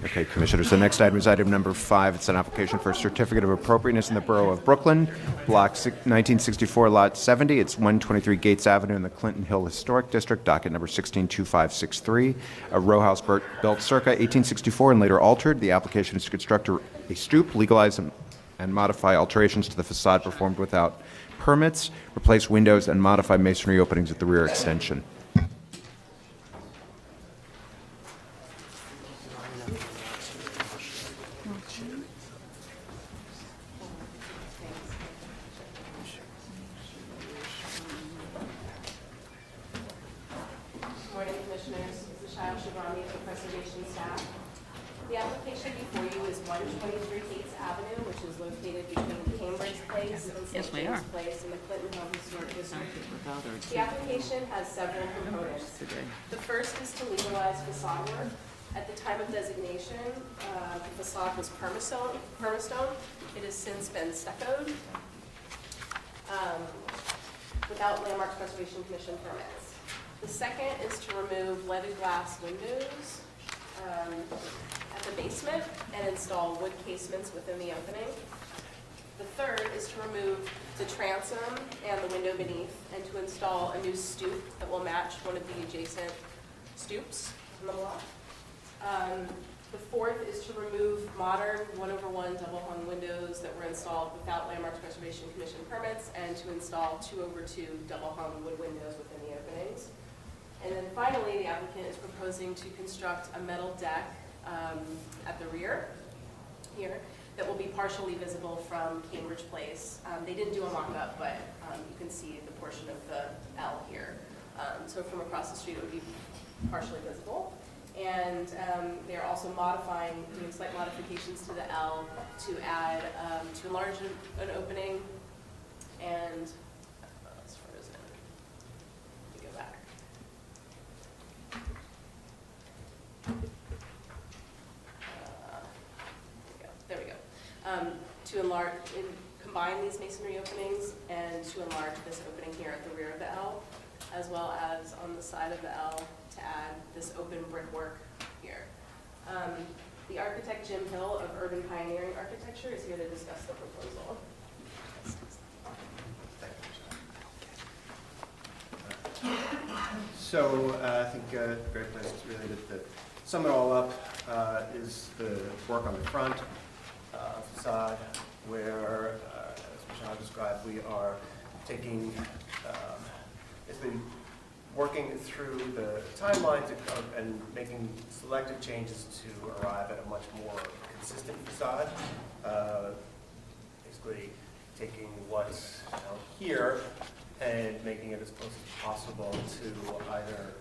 Okay, Commissioners, the next item is item number 5. It's an application for a certificate of appropriateness in the Borough of Brooklyn, Block 1964, Lot 70. It's 123 Gates Avenue in the Clinton Hill Historic District, docket number 162563. A row house built circa 1864 and later altered. The application is to construct a stoop, legalize and modify alterations to the facade performed without permits, replace windows, and modify masonry openings at the rear extension. The application before you is 123 Gates Avenue, which is located between Cambridge Place and St. James Place in the Clinton Hill Historic District. The application has several components. The first is to legalize facade work. At the time of designation, the facade was permastone. It has since been stuccoed without Landmarks Preservation Commission permits. The second is to remove leaded glass windows at the basement and install wood casements within the opening. The third is to remove the transom and the window beneath and to install a new stoop that will match one of the adjacent stoops on the block. The fourth is to remove modern 1/1 double-hung windows that were installed without Landmarks Preservation Commission permits and to install 2/2 double-hung wood windows within the openings. And then finally, the applicant is proposing to construct a metal deck at the rear here that will be partially visible from Cambridge Place. They didn't do a mock-up, but you can see the portion of the L here. So from across the street, it would be partially visible. And they're also doing slight modifications to the L to add, to enlarge an opening and to combine these masonry openings and to enlarge this opening here at the rear of the L, as well as on the side of the L to add this open brickwork here. The architect Jim Hill of Urban Pioneering Architecture is here to discuss the proposal. So I think a great place to really to sum it all up is the work on the front facade, where, as Michelle described, we are taking, it's been working through the timelines and making selective changes to arrive at a much more consistent facade. Basically taking what's here and making it as close as possible to either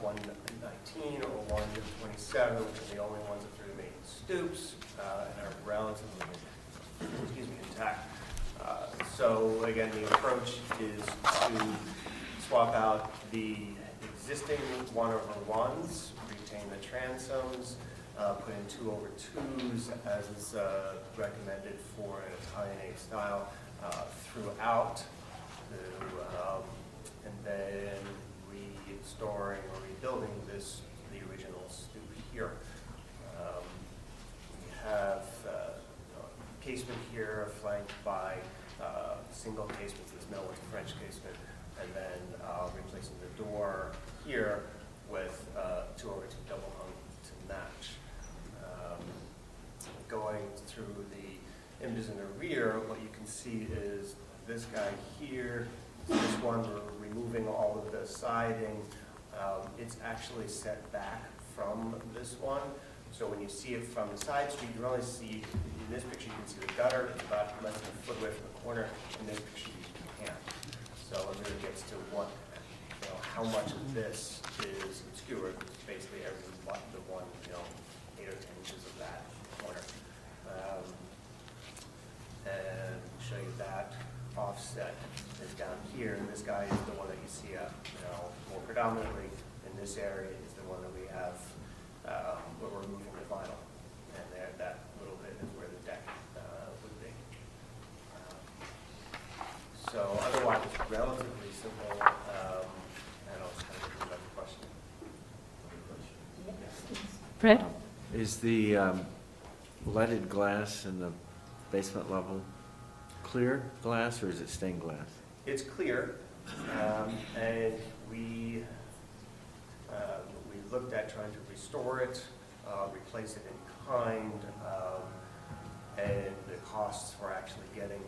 119 or 127, which are the only ones that through the main stoops and are relatively, intact. So again, the approach is to swap out the existing 1/1s, retain the transoms, put in 2/2s as is recommended for an Italianate style throughout, and then restoring or rebuilding the original stoop here. We have casement here flanked by single casements. This middle one's a French casement, and then replacing the door here with 2/2 double hung to match. Going through the images in the rear, what you can see is this guy here. This one, we're removing all of the siding. It's actually set back from this one. So when you see it from the side street, you only see, in this picture, you can see the gutter. It's about less than a foot away from the corner. In this picture, you can't. So it really gets to what, how much of this is obscured. It's basically the one, 8 or 10 inches of that corner. And show you that offset is down here, and this guy is the one that you see more predominantly in this area is the one that we have where we're moving the vinyl, and there, that little bit is where the deck would be. So otherwise, it's relatively simple. And I'll just kind of give you another question. Fred? Is the leaded glass in the basement level clear glass, or is it stained glass? It's clear, and we looked at trying to restore it, replace it in kind, and the costs for actually getting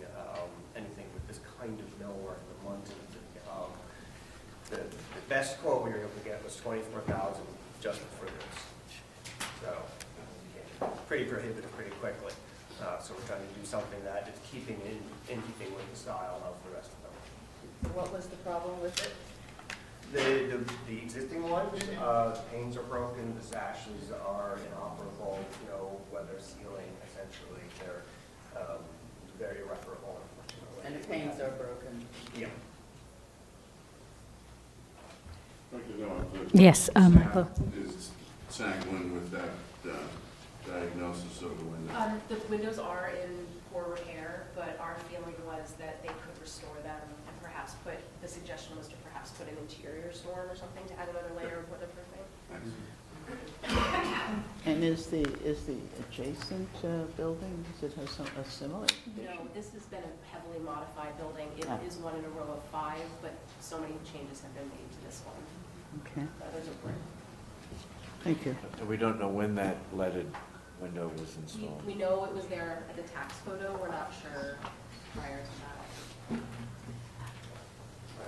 anything with this kind of millwork in the London. The best quote we were able to get was $24,000 just for this. So pretty prohibitive pretty quickly. So we're trying to do something that is keeping in keeping with the style of the rest of them. What was the problem with it? The existing ones, the panes are broken, the sashes are inoperable, weather sealing, essentially. They're very irreparable, unfortunately. And the panes are broken. Yeah. Yes, Michael. Is sanguine with that diagnosis of the window? The windows are in poor repair, but our feeling was that they could restore them and perhaps the suggestion was to perhaps put an interior storm or something to add another layer of weatherproofing. And is the adjacent building, does it have a similar condition? No, this has been a heavily modified building. It Ah. is one in a row of 5, but so many changes have been made to this one. Okay, Others are brick. thank you. And we don't know when that leaded window was installed. We know it was there at the tax photo. We're not sure prior to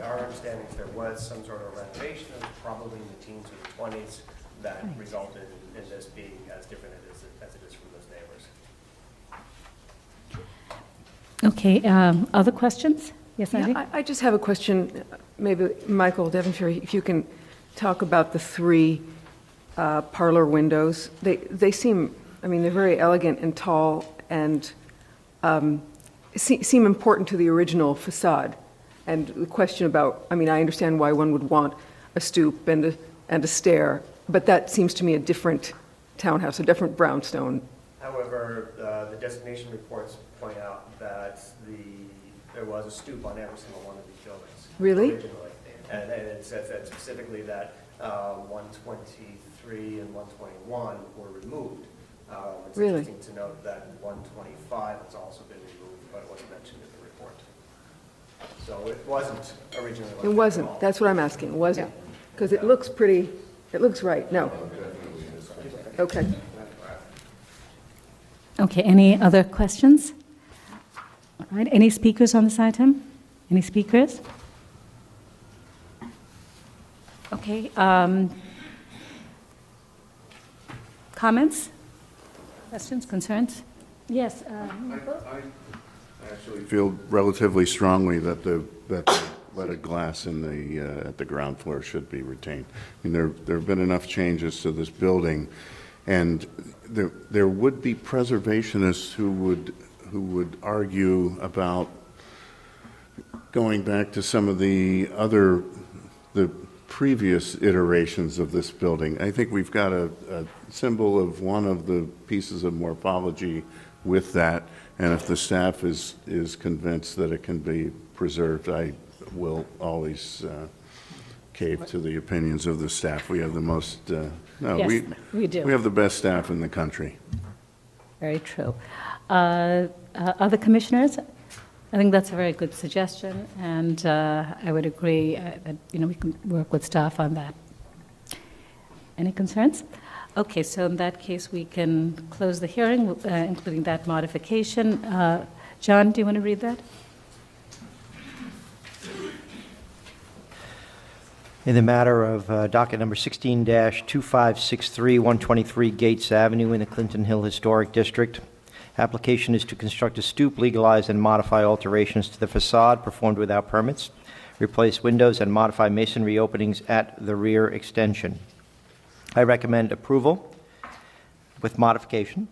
that. Our understanding is there was some sort of renovation, it was probably in the teens or the 20s, that resulted in this being as different as it is from those neighbors. Okay, other questions? Yes, Andy? Yeah, I just have a question, maybe Michael Devonshire, if you can talk about the 3 parlor windows. They seem, they're very elegant and tall and seem important to the original facade. And the question about, I understand why one would want a stoop and a stair, but that seems to me a different townhouse, a different brownstone. However, the designation reports point out that there was a stoop on every single one of these buildings. Really? Originally. And it says that specifically that 123 and 121 were removed. It's Really? interesting to note that 125 has also been removed, but it wasn't mentioned in the report. So it wasn't originally like It that wasn't, at all. that's what I'm asking, was it? Because it looks pretty, it looks right, no. Okay. Okay, any other questions? All right, any speakers on this item? Any speakers? Okay, comments? Questions, concerns? Yes, Michael? I actually feel relatively strongly that the leaded glass in at the ground floor should be retained. There have been enough changes to this building, and there would be preservationists who would argue about going back to some of the previous iterations of this building. I think we've got a symbol of one of the pieces of morphology with that, and if the staff is convinced that it can be preserved, I will always cave to the opinions of the staff. We have the most, Yes, we do. We have the best staff in the country. Very true. Other commissioners? I think that's a very good suggestion, and I would agree that we can work with staff on that. Any concerns? Okay, so in that case, we can close the hearing, including that modification. John, do you want to read that? In the matter of docket number 16-2563, 123 Gates Avenue in the Clinton Hill Historic District. Application is to construct a stoop, legalize and modify alterations to the facade performed without permits, replace windows and modify masonry openings at the rear extension. I recommend approval with modification,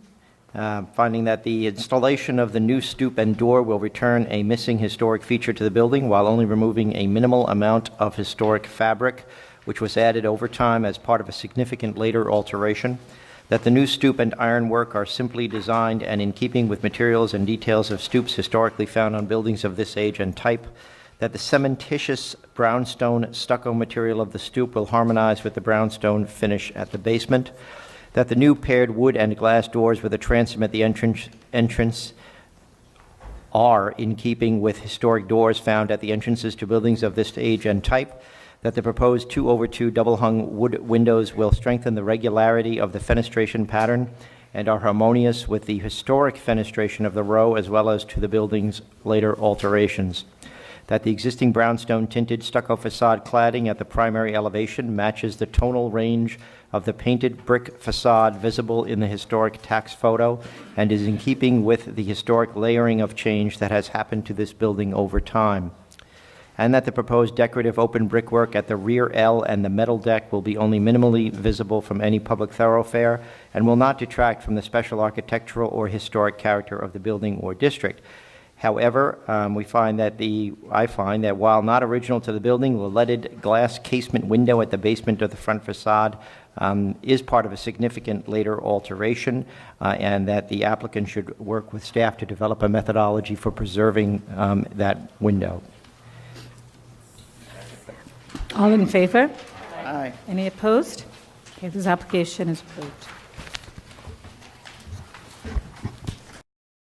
finding that the installation of the new stoop and door will return a missing historic feature to the building while only removing a minimal amount of historic fabric, which was added over time as part of a significant later alteration, that the new stoop and ironwork are simply designed and in keeping with materials and details of stoops historically found on buildings of this age and type, that the cementitious brownstone stucco material of the stoop will harmonize with the brownstone finish at the basement, that the new paired wood and glass doors with a transom at the entrance are in keeping with historic doors found at the entrances to buildings of this age and type, that the proposed 2-over-2 double-hung wood windows will strengthen the regularity of the fenestration pattern and are harmonious with the historic fenestration of the row as well as to the building's later alterations, that the existing brownstone tinted stucco facade cladding at the primary elevation matches the tonal range of the painted brick facade visible in the historic tax photo and is in keeping with the historic layering of change that has happened to this building over time, and that the proposed decorative open brickwork at the rear L and the metal deck will be only minimally visible from any public thoroughfare and will not detract from the special architectural or historic character of the building or district. However, I find that while not original to the building, the leaded glass casement window at the basement of the front facade is part of a significant later alteration, and that the applicant should work with staff to develop a methodology for preserving that window. All in favor? Aye. Any opposed? Okay, this application is approved.